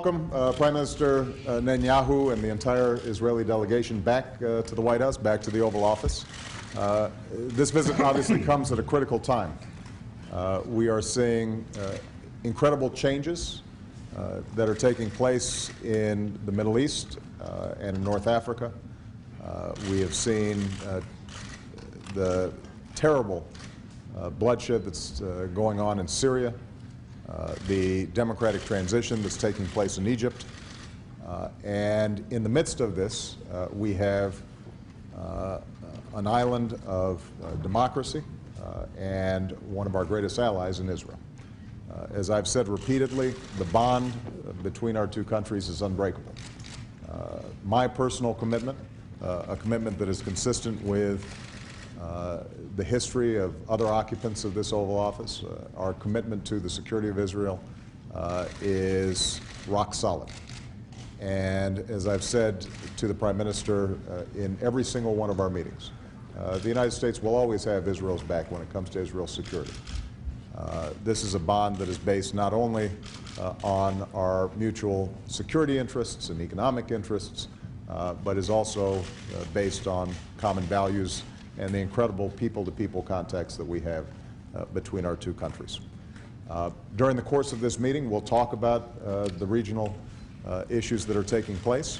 welcome Prime Minister Netanyahu and the entire Israeli delegation back to the White House, back to the Oval Office. This visit obviously comes at a critical time. We are seeing incredible changes that are taking place in the Middle East and in North Africa. We have seen the terrible bloodshed that's going on in Syria, the democratic transition that's taking place in Egypt, and in the midst of this, we have an island of democracy and one of our greatest allies in Israel. As I've said repeatedly, the bond between our two countries is unbreakable. My personal commitment, a commitment that is consistent with the history of other occupants of this Oval Office, our commitment to the security of Israel is rock solid. And as I've said to the Prime Minister in every single one of our meetings, the United States will always have Israel's back when it comes to Israel's security. This is a bond that is based not only on our mutual security interests and economic interests, but is also based on common values and the incredible people-to-people contacts that we have between our two countries. During the course of this meeting, we'll talk about the regional issues that are taking place,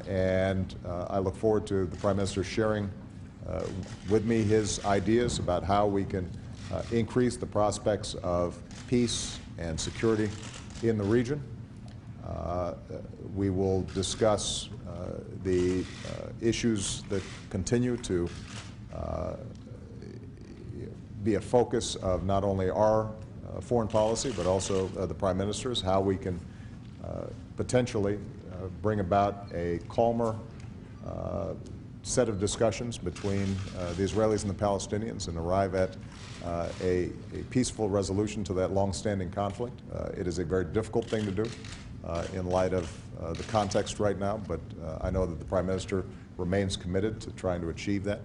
and I look forward to the Prime Minister sharing with me his ideas about how we can increase the prospects of peace and security in the region. We will discuss the issues that continue to be a focus of not only our foreign policy, but also the Prime Minister's, how we can potentially bring about a calmer set of discussions between the Israelis and the Palestinians and arrive at a peaceful resolution to that long-standing conflict. It is a very difficult thing to do in light of the context right now, but I know that the Prime Minister remains committed to trying to achieve that.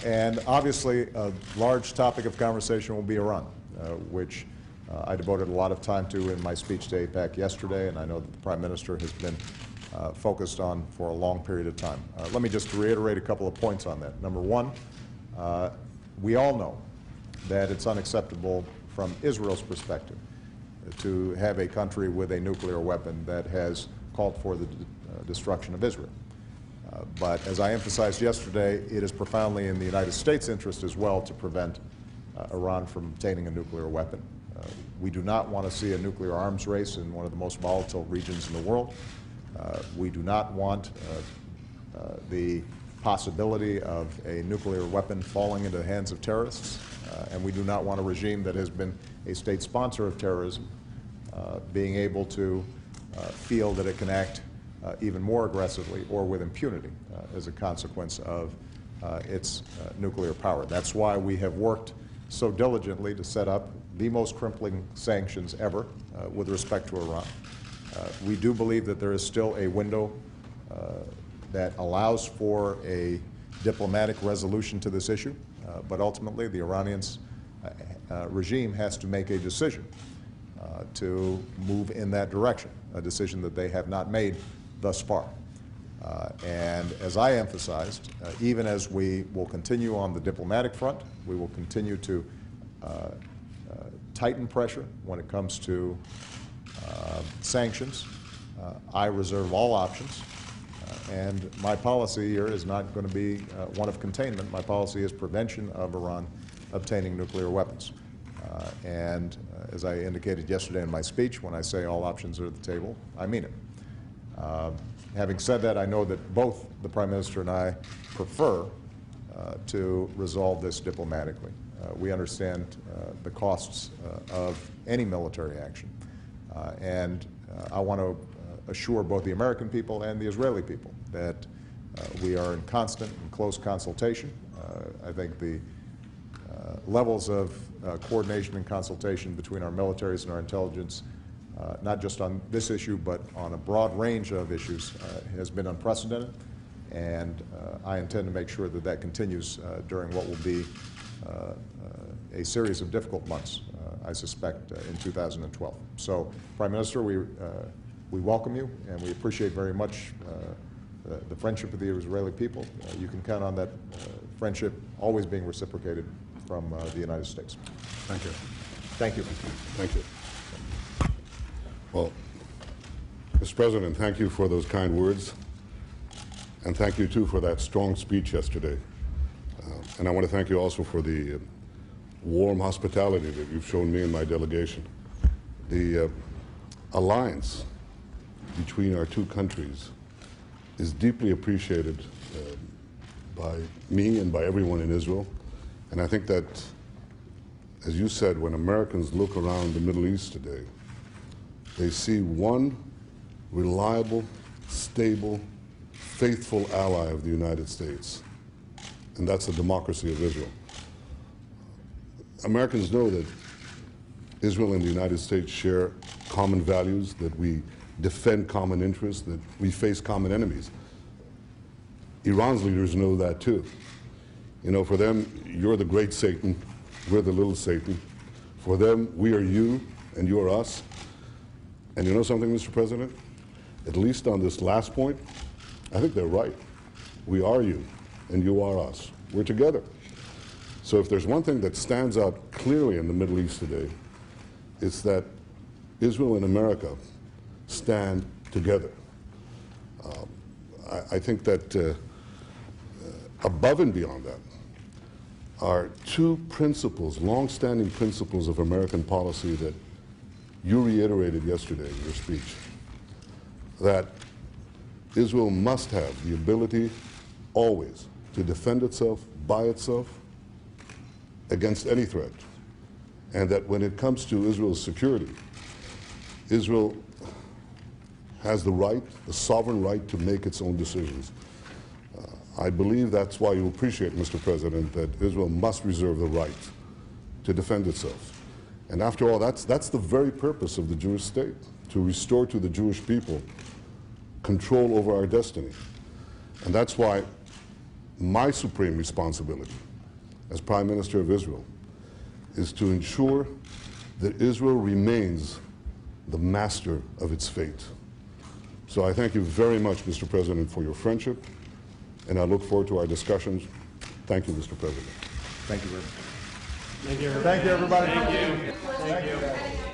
And obviously, a large topic of conversation will be Iran, which I devoted a lot of time to in my speech to AIPAC yesterday, and I know that the Prime Minister has been focused on for a long period of time. Let me just reiterate a couple of points on that. Number one, we all know that it's unacceptable from Israel's perspective to have a country with a nuclear weapon that has called for the destruction of Israel. But as I emphasized yesterday, it is profoundly in the United States' interest as well to prevent Iran from obtaining a nuclear weapon. We do not want to see a nuclear arms race in one of the most volatile regions in the world. We do not want the possibility of a nuclear weapon falling into the hands of terrorists, and we do not want a regime that has been a state sponsor of terrorism being able to feel that it can act even more aggressively or with impunity as a consequence of its nuclear power. That's why we have worked so diligently to set up the most crippling sanctions ever with respect to Iran. We do believe that there is still a window that allows for a diplomatic resolution to this issue, but ultimately the Iranian regime has to make a decision to move in that direction, a decision that they have not made thus far. And as I emphasized, even as we will continue on the diplomatic front, we will continue to tighten pressure when it comes to sanctions. I reserve all options, and my policy here is not going to be one of containment. My policy is prevention of Iran obtaining nuclear weapons. And as I indicated yesterday in my speech, when I say all options are at the table, I mean it. Having said that, I know that both the Prime Minister and I prefer to resolve this diplomatically. We understand the costs of any military action, and I want to assure both the American people and the Israeli people that we are in constant and close consultation. I think the levels of coordination and consultation between our militaries and our intelligence, not just on this issue, but on a broad range of issues, has been unprecedented. And I intend to make sure that that continues during what will be a series of difficult months, I suspect, in 2012. So, Prime Minister, we we welcome you, and we appreciate very much the friendship of the Israeli people. You can count on that friendship always being reciprocated from the United States. Thank you. Thank you. Thank you. Well, Mr. President, thank you for those kind words, and thank you, too, for that strong speech yesterday. And I want to thank you also for the warm hospitality that you've shown me and my delegation. The alliance between our two countries is deeply appreciated by me and by everyone in Israel. And I think that, as you said, when Americans look around the Middle East today, they see one reliable, stable, faithful ally of the United States, and that's the democracy of Israel. Americans know that Israel and the United States share common values, that we defend common interests, that we face common enemies. Iran's leaders know that too. You know, for them, you're the great Satan, we're the little Satan. For them, we are you and you are us. And you know something, Mr. President? At least on this last point, I think they're right. We are you and you are us. We're together. So if there's one thing that stands out clearly in the Middle East today, it's that Israel and America stand together. I think that above and beyond that are two principles, long-standing principles of American policy that you reiterated yesterday in your speech, that Israel must have the ability always to defend itself by itself against any threat, and that when it comes to Israel's security, Israel has the right, the sovereign right to make its own decisions. I believe that's why you appreciate, Mr. President, that Israel must reserve the right to defend itself. And after all, that's the very purpose of the Jewish state, to restore to the Jewish people control over our destiny. And that's why my supreme responsibility as Prime Minister of Israel is to ensure that Israel remains the master of its fate. So I thank you very much, Mr. President, for your friendship, and I look forward to our discussions. Thank you, Mr. President. Thank you very much. Thank you, Thank you, everybody. Thank you. Thank you.